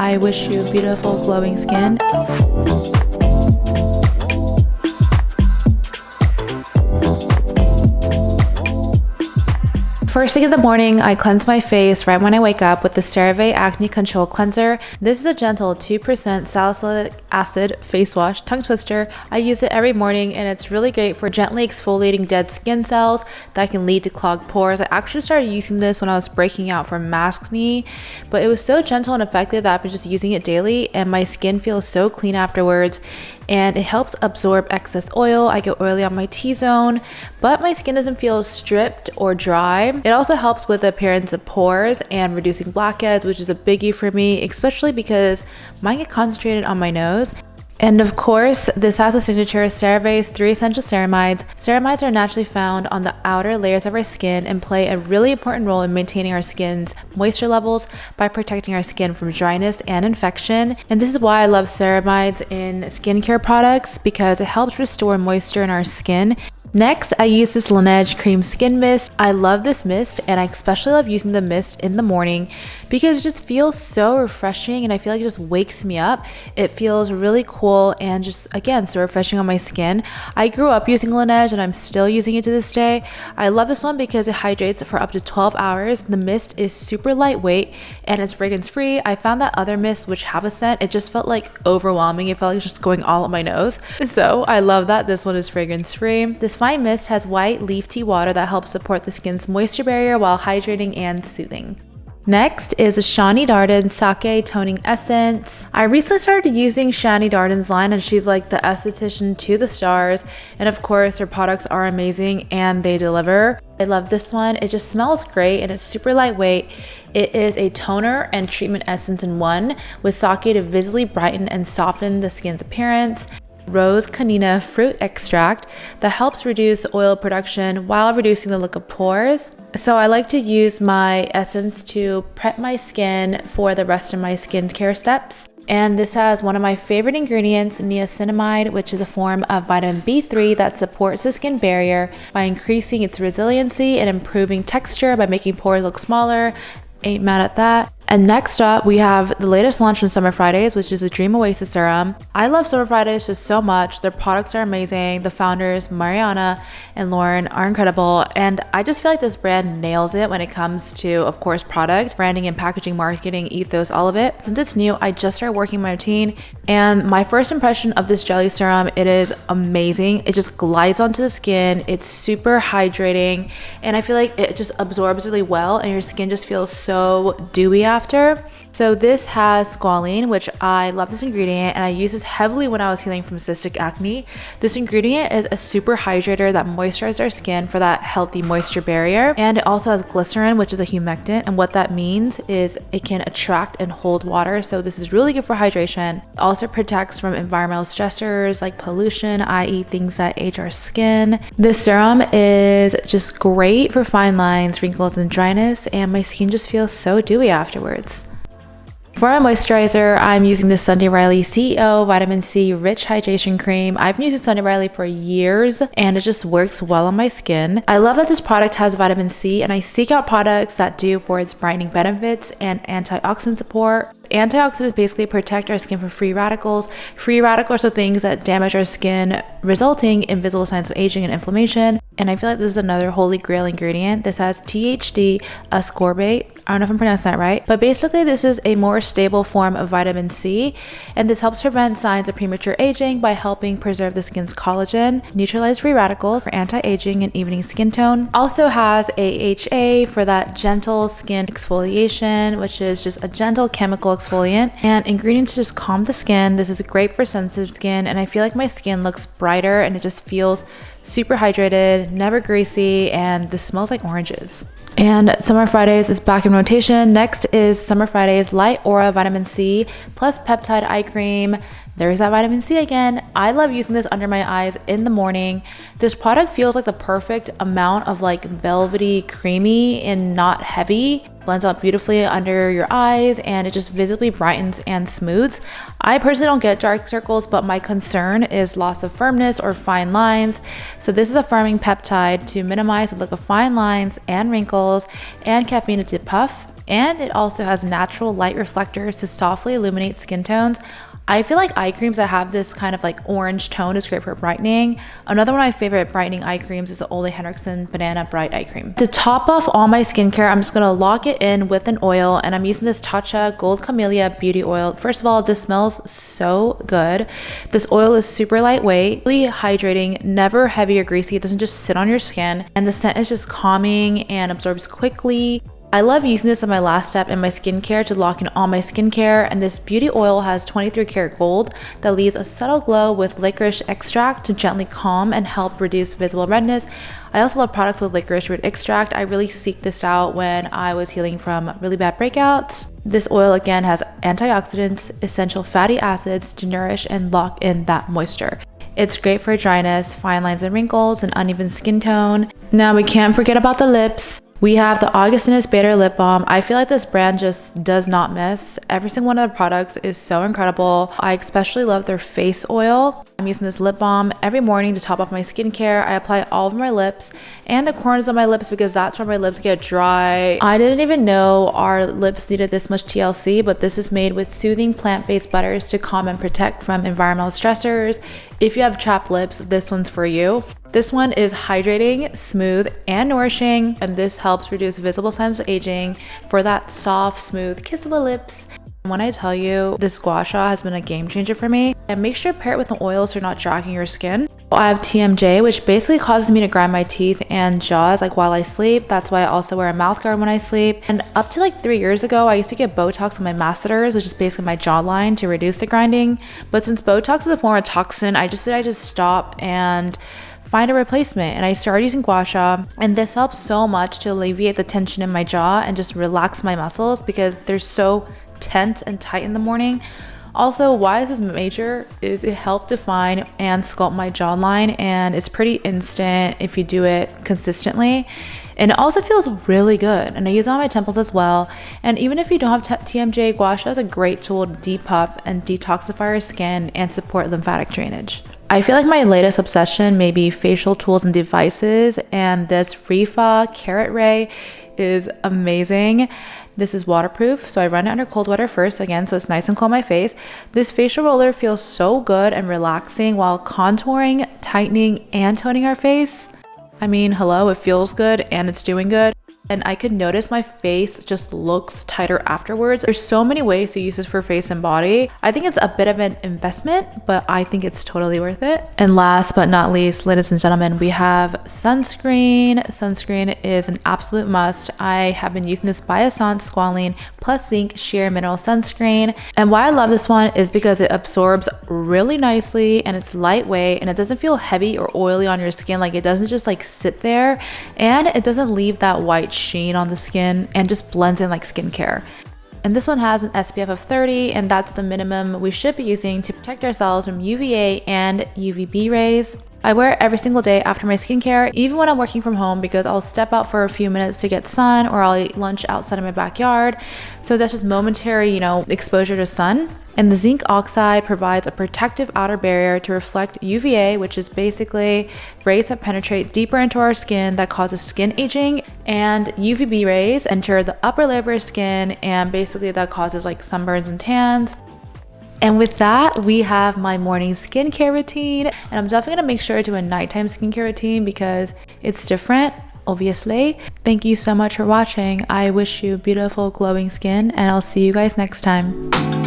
I wish you beautiful glowing skin. First thing in the morning, I cleanse my face right when I wake up with the CeraVe Acne Control Cleanser. This is a gentle 2% salicylic acid face wash, tongue twister. I use it every morning and it's really great for gently exfoliating dead skin cells that can lead to clogged pores. I actually started using this when I was breaking out from acne, but it was so gentle and effective that I've been just using it daily and my skin feels so clean afterwards. And it helps absorb excess oil. I get oily on my T-zone, but my skin doesn't feel stripped or dry. It also helps with the appearance of pores and reducing blackheads, which is a biggie for me, especially because mine get concentrated on my nose. And of course, this has a signature CeraVe's 3 essential ceramides. Ceramides are naturally found on the outer layers of our skin and play a really important role in maintaining our skin's moisture levels by protecting our skin from dryness and infection. And this is why I love ceramides in skincare products, because it helps restore moisture in our skin. Next, I use this Laneige Cream Skin Mist. I love this mist and I especially love using the mist in the morning because it just feels so refreshing and I feel like it just wakes me up. It feels really cool and just, again, so refreshing on my skin. I grew up using Laneige and I'm still using it to this day. I love this one because it hydrates for up to 12 hours. The mist is super lightweight and it's fragrance free. I found that other mists which have a scent, it just felt like overwhelming. It felt like just going all up my nose. So I love that this one is fragrance free. This fine mist has white leaf tea water that helps support the skin's moisture barrier while hydrating and soothing. Next is a Shani Darden Sake Toning Essence. I recently started using Shani Darden's line and she's like the esthetician to the stars. And of course, her products are amazing and they deliver. I love this one. It just smells great and it's super lightweight. It is a toner and treatment essence in one with sake to visibly brighten and soften the skin's appearance. Rose canina fruit extract that helps reduce oil production while reducing the look of pores. So I like to use my essence to prep my skin for the rest of my skincare steps. And this has one of my favorite ingredients, niacinamide, which is a form of vitamin B3 that supports the skin barrier by increasing its resiliency and improving texture by making pores look smaller. Ain't mad at that. And next up, we have the latest launch from Summer Fridays, which is a Dream Oasis Serum. I love Summer Fridays just so much. Their products are amazing. The founders, Mariana and Lauren, are incredible. And I just feel like this brand nails it when it comes to, of course, product, branding and packaging, marketing, ethos, all of it. Since it's new, I just started working my routine. And my first impression of this jelly serum, it is amazing. It just glides onto the skin. It's super hydrating. And I feel like it just absorbs really well and your skin just feels so dewy after. So this has squalene, which I love this ingredient and I use this heavily when I was healing from cystic acne. This ingredient is a super hydrator that moisturizes our skin for that healthy moisture barrier. And it also has glycerin, which is a humectant. And what that means is it can attract and hold water. So this is really good for hydration. It also protects from environmental stressors like pollution, i.e. things that age our skin. This serum is just great for fine lines, wrinkles, and dryness. And my skin just feels so dewy afterwards. For my moisturizer, I'm using the Sunday Riley CEO Vitamin C Rich Hydration Cream. I've been using Sunday Riley for years and it just works well on my skin. I love that this product has vitamin C and I seek out products that do for its brightening benefits and antioxidant support. Antioxidants basically protect our skin from free radicals. Free radicals are things that damage our skin, resulting in visible signs of aging and inflammation. And I feel like this is another holy grail ingredient. This has THD ascorbate. I don't know if I'm pronouncing that right, but basically this is a more stable form of vitamin C, and this helps prevent signs of premature aging by helping preserve the skin's collagen, neutralize free radicals for anti-aging and evening skin tone. Also has AHA for that gentle skin exfoliation, which is just a gentle chemical exfoliant, and ingredients to just calm the skin. This is great for sensitive skin, and I feel like my skin looks brighter and it just feels super hydrated, never greasy, and this smells like oranges. And Summer Fridays is back in rotation. Next is Summer Fridays Light Aura Vitamin C plus Peptide Eye Cream. There's that vitamin C again. I love using this under my eyes in the morning. This product feels like the perfect amount of like velvety creamy and not heavy. Blends out beautifully under your eyes and it just visibly brightens and smooths. I personally don't get dark circles, but my concern is loss of firmness or fine lines. So this is a firming peptide to minimize the look of fine lines and wrinkles and caffeinated puff. and it also has natural light reflectors to softly illuminate skin tones. I feel like eye creams that have this kind of like orange tone is great for brightening. Another one of my favorite brightening eye creams is the Ole Henriksen Banana Bright Eye Cream. To top off all my skincare, I'm just gonna lock it in with an oil, and I'm using this Tatcha Gold Camellia Beauty Oil. First of all, this smells so good. This oil is super lightweight, really hydrating, never heavy or greasy. It doesn't just sit on your skin, and the scent is just calming and absorbs quickly. I love using this as my last step in my skincare to lock in all my skincare, and this beauty oil has 23 karat gold that leaves a subtle glow with licorice extract to gently calm and help reduce visible redness. I also love products with licorice root extract. I really seek this out when I was healing from really bad breakouts. This oil again has antioxidants, essential fatty acids to nourish and lock in that moisture. It's great for dryness, fine lines and wrinkles, and uneven skin tone. Now we can't forget about the lips. We have the Augustinus Bader Lip Balm. I feel like this brand just does not miss. Every single one of their products is so incredible. I especially love their face oil. I'm using this lip balm every morning to top off my skincare. I apply all over my lips and the corners of my lips because that's where my lips get dry. I didn't even know our lips needed this much TLC, but this is made with soothing plant-based butters to calm and protect from environmental stressors. If you have chapped lips, this one's for you. This one is hydrating, smooth, and nourishing, and this helps reduce visible signs of aging for that soft, smooth, kissable lips. When I tell you this gua sha has been a game changer for me, and make sure to pair it with the oil so you're not dragging your skin. I have TMJ, which basically causes me to grind my teeth and jaws like while I sleep. That's why I also wear a mouth guard when I sleep. And up to like 3 years ago, I used to get Botox on my masseters, which is basically my jawline, to reduce the grinding. But since Botox is a form of toxin, I just decided to stop and find a replacement, and I started using gua sha, and this helps so much to alleviate the tension in my jaw and just relax my muscles because they're so tense and tight in the morning. Also, why this is major is it helped define and sculpt my jawline, and it's pretty instant if you do it consistently. And it also feels really good, and I use it on my temples as well. And even if you don't have TMJ, gua sha is a great tool to depuff and detoxify your skin and support lymphatic drainage. I feel like my latest obsession may be facial tools and devices, and this refa Carat Ray is amazing. This is waterproof, so I run it under cold water first, again, so it's nice and cool on my face. This facial roller feels so good and relaxing while contouring, tightening, and toning our face. I mean, hello, it feels good and it's doing good. And I could notice my face just looks tighter afterwards. There's so many ways to use this for face and body. I think it's a bit of an investment, but I think it's totally worth it. And last but not least, ladies and gentlemen, we have sunscreen. Sunscreen is an absolute must. I have been using this Biossance Squalene Plus Zinc Sheer Mineral Sunscreen. And why I love this one is because it absorbs really nicely and it's lightweight and it doesn't feel heavy or oily on your skin. Like, it doesn't just like sit there, and it doesn't leave that white sheen on the skin and just blends in like skincare. And this one has an SPF of 30, and that's the minimum we should be using to protect ourselves from UVA and UVB rays. I wear it every single day after my skincare, even when I'm working from home, because I'll step out for a few minutes to get sun, or I'll eat lunch outside of my backyard. So that's just momentary, exposure to sun. And the zinc oxide provides a protective outer barrier to reflect UVA, which is basically rays that penetrate deeper into our skin that causes skin aging, and UVB rays enter the upper layer of our skin, and basically that causes like sunburns and tans. And with that, we have my morning skincare routine, and I'm definitely gonna make sure to do a nighttime skincare routine because it's different, obviously. Thank you so much for watching. I wish you beautiful glowing skin, and I'll see you guys next time.